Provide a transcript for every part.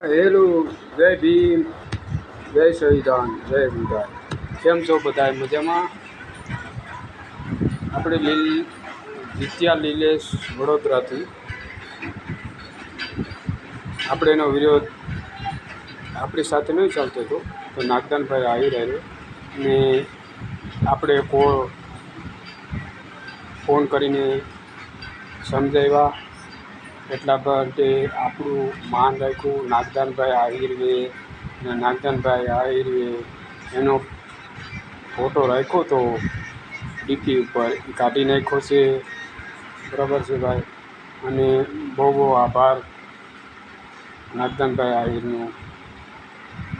Hello, જય ભીમ, જય સંવિધાન, જય વિધાન. કેમ છો બધા મજામાં? આપણે વિદ્યા લીલેશ વડોદરાથી આપણે એનો વિરોધ આપણી સાથે નહીં ચાલતો હતો, તો નાગદાનભાઈ આવી રહ્યો ને આપણે ફોન કરીને સમજાવ્યા. એટલા માટે આપણું માન રાખ્યું. નાગદાનભાઈ આહિરવે ને નાગદાનભાઈ આહિરવે એનો ફોટો રાખ્યો તો ડીપી ઉપર એ કાઢી નાખ્યો છે. બરાબર છે ભાઈ, અને બહુ બહુ આભાર નાગદાનભાઈ આહિરનો.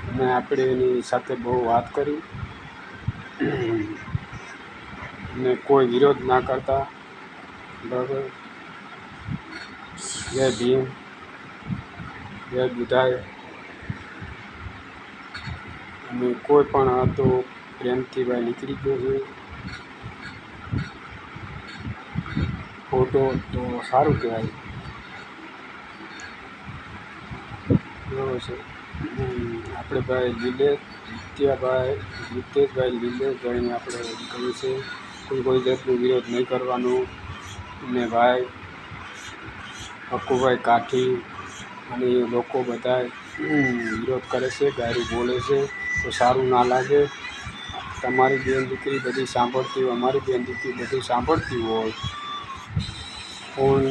અને આપણે એની સાથે બહુ વાત કરી ને કોઈ વિરોધ ના કરતા. બરાબર. જય ભીમ, જય બુધાય. અને કોઈ પણ હતો પ્રેમથી ભાઈ નીકળી ગયો છે ફોટો, તો સારું કહેવાય. બરાબર છે. આપણે ભાઈ જીતેશભાઈ લીલેશભાઈને આપણે કહ્યું છે કોઈ જાતનો વિરોધ નહીં કરવાનો. અને ભાઈ હક્કુભાઈ કાઠી અને એ લોકો બધા વિરોધ કરે છે, ગાયરું બોલે છે, તો સારું ના લાગે. તમારી બેન દીકરી બધી સાંભળતી હોય, અમારી બેન દીકરી બધી સાંભળતી હોય, ફોન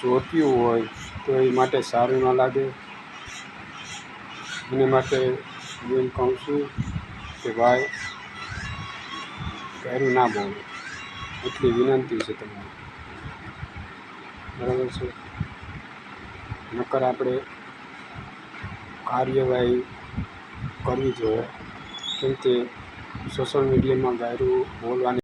જોતી હોય, તો એ માટે સારું ના લાગે. એને માટે હું એમ કહું છું કે ભાઈ ગાયરું ના બોલો, એટલી વિનંતી છે તમને. બરાબર છે. નકર આપણે કાર્યવાહી કરવી જોઈએ, કેમ કે સોશિયલ મીડિયામાં ગાયરું બોલવાની